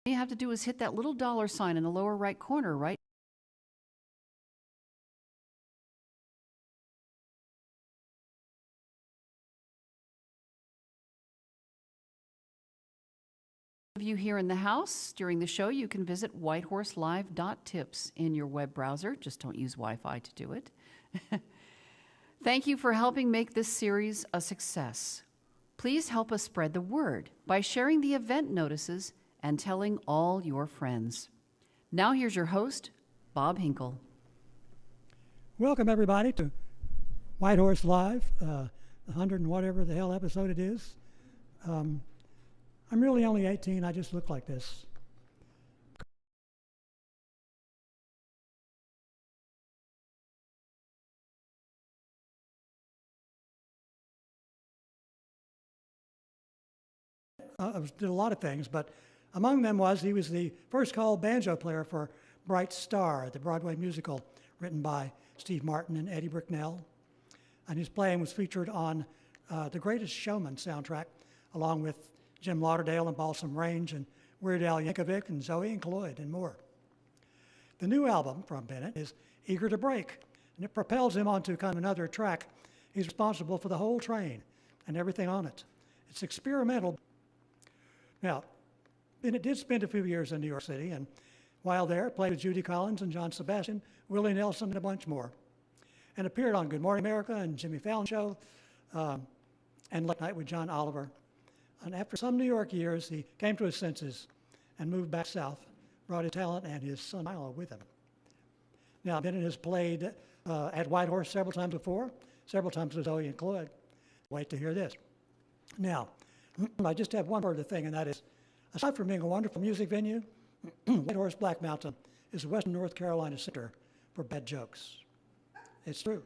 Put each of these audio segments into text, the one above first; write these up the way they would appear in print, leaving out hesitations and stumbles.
you have to do is hit that little dollar sign in the lower right corner, right? Of you here in the house, during the show, you can visit whitehorselive.tips in your web browser. Just don't use Wi-Fi to do it. Thank you for helping make this series a success. Please help us spread the word by sharing the event notices and telling all your friends. Now here's your host, Bob Hinkle. Welcome everybody to White Horse Live, 100 and whatever the hell episode it is. I'm really only 18, I just look like this. Did a lot of things, but among them was he was the first call banjo player for Bright Star, the Broadway musical written by Steve Martin and Eddie Bricknell. And his playing was featured on The Greatest Showman soundtrack, along with Jim Lauderdale and Balsam Range and Weird Al Yankovic and Zoe and Cloyd and more. The new album from Bennett is Eager to Break, and it propels him onto kind of another track. He's responsible for the whole train and everything on it. It's experimental. Now, Bennett did spend a few years in New York City, and while there, played with Judy Collins and John Sebastian, Willie Nelson, and a bunch more, and appeared on Good Morning America and Jimmy Fallon Show, and Late Night with John Oliver. And after some New York years, he came to his senses and moved back south, brought his talent and his son Milo with him. Now, Bennett has played at White Horse several times before, several times with Zoe and Cloyd. Wait to hear this. Now, I just have one further thing, and that is, aside from being a wonderful music venue, White Horse Black Mountain is the Western North Carolina center for bad jokes. It's true.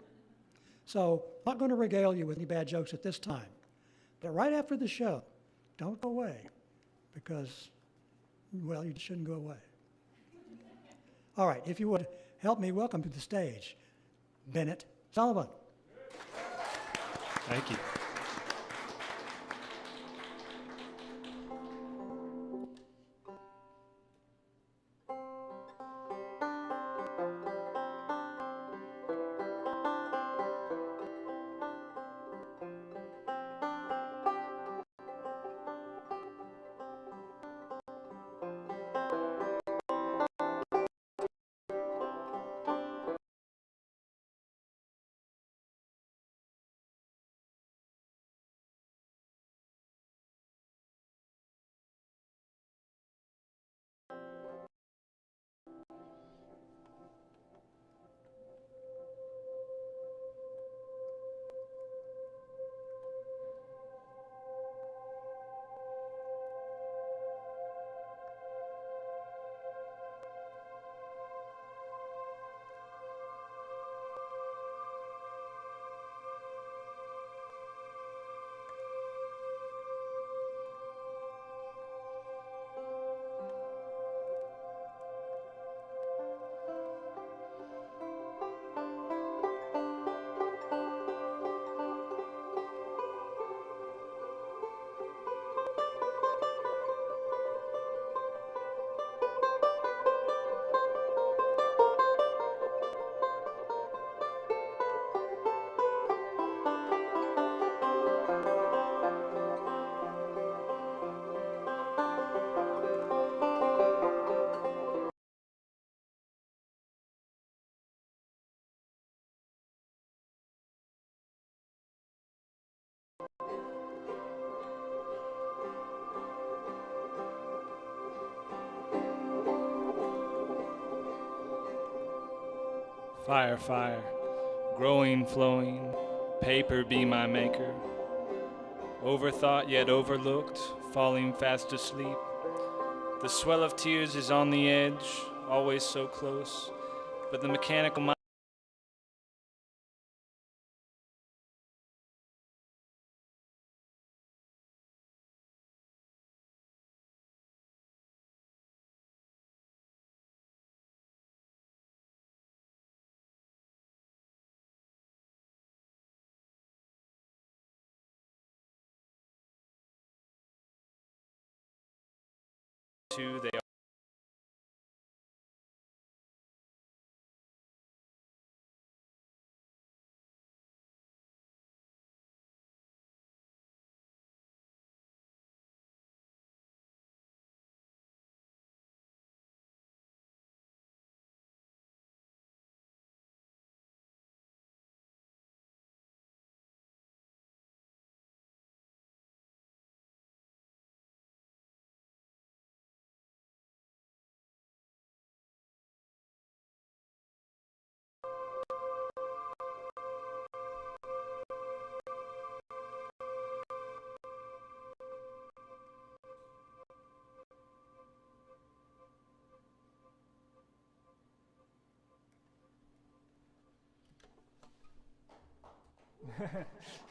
So, I'm not going to regale you with any bad jokes at this time. But right after the show, don't go away, because, well, you shouldn't go away. All right, if you would help me welcome to the stage, Bennett Sullivan. Thank you. Fire, fire, growing, flowing, paper be my maker. Overthought yet overlooked, falling fast asleep. The swell of tears is on the edge, always so close, but the mechanical mind they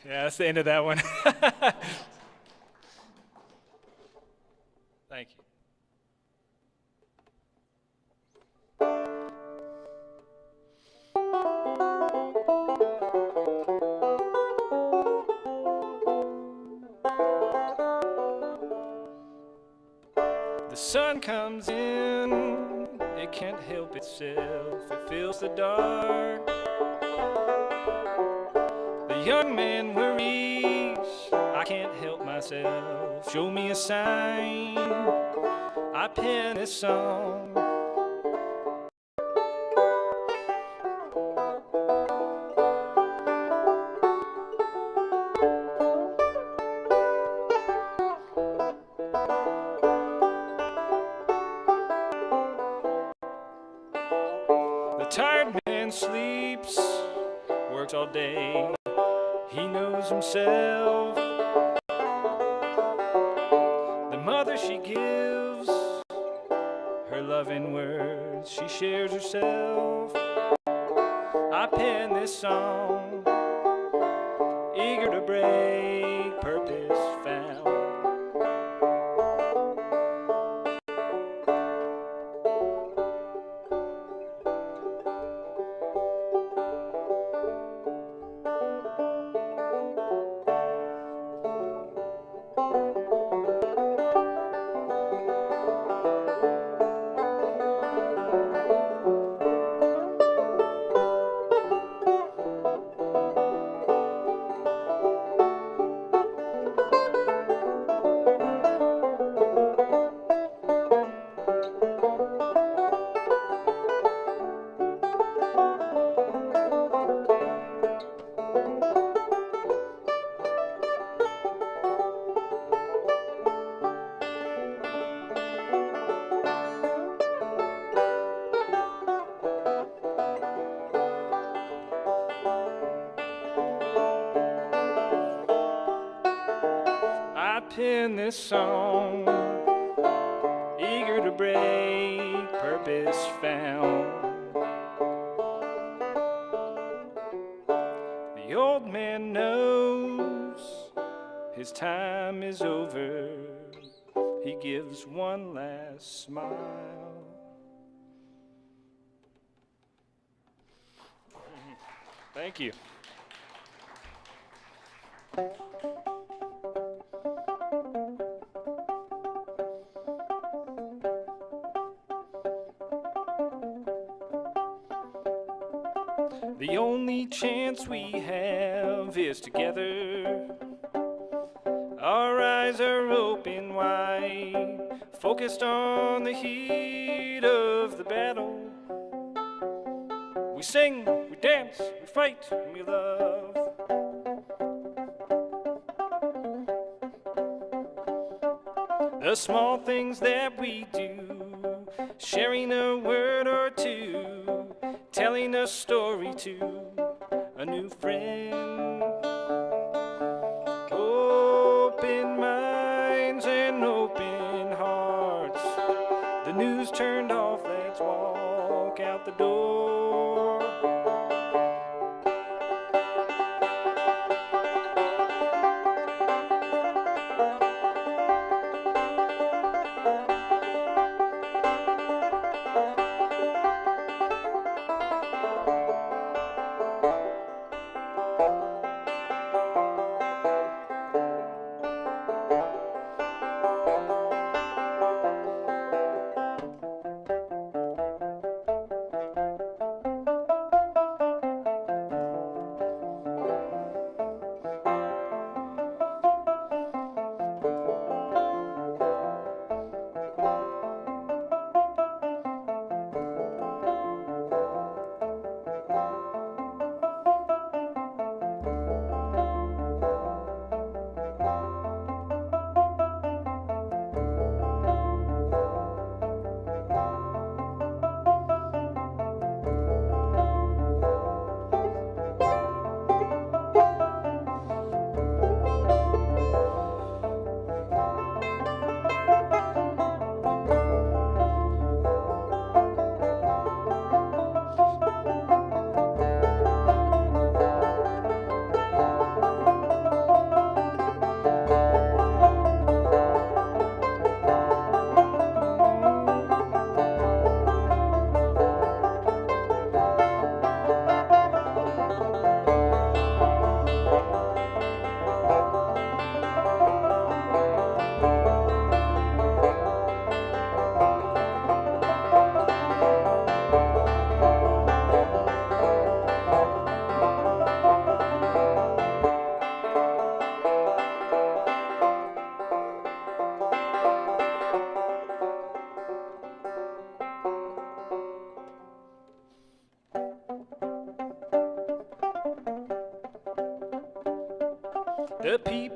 Yeah, that's the end of that one. Thank you. The sun comes in, it can't help itself, it fills the dark. The young man worries, I can't help myself. Show me a sign, I pen this song. The tired man sleeps, works all day, he knows himself. The mother, she gives her loving words, she shares herself. I pen this song, eager to break, purpose found. I pen this song, eager to break, purpose found. The old man knows his time is over. He gives one last smile. Thank you. The only chance we have is together. Our eyes are open wide, focused on the heat of the battle. We sing, we dance, we fight, and we love. The small things that we do, sharing a word or two, telling a story to a new friend. Open minds and open hearts. The news turned off, let's walk out the door.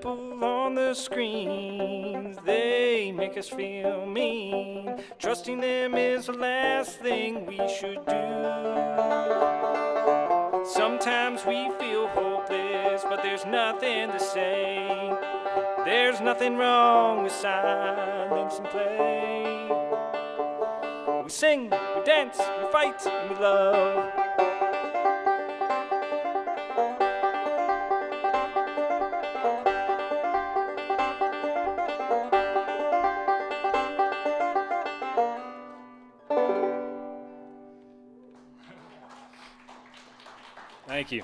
people on the screens, they make us feel mean. Trusting them is the last thing we should do. Sometimes we feel hopeless, but there's nothing to say. There's nothing wrong with silence and play. We sing, we dance, we fight, and we love. Thank you.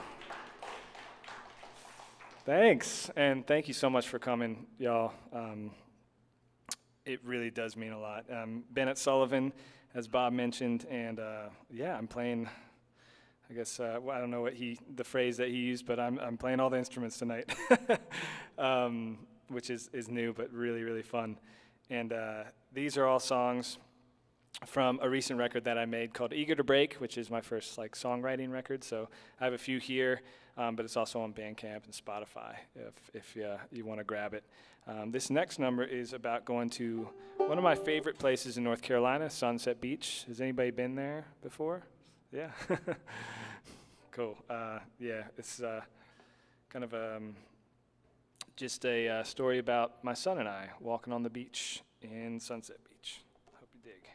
Thanks, and thank you so much for coming, y'all. It really does mean a lot. Bennett Sullivan, as Bob mentioned, and yeah, I'm playing. I guess well, I don't know what the phrase that he used, but I'm playing all the instruments tonight, which is new but really fun. And these are all songs from a recent record that I made called Eager to Break, which is my first songwriting record. So I have a few here, but it's also on Bandcamp and Spotify if you want to grab it. This next number is about going to one of my favorite places in North Carolina, Sunset Beach. Has anybody been there before? Yeah. Cool. Yeah, it's kind of just a story about my son and I walking on the beach in Sunset Beach. Hope you dig.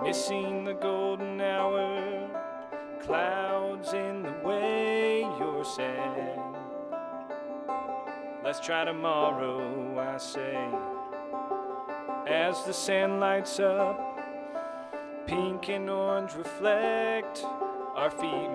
Missing the golden hour, clouds in the way you're sad. Let's try tomorrow, I say, as the sun lights up, pink and orange reflect our feet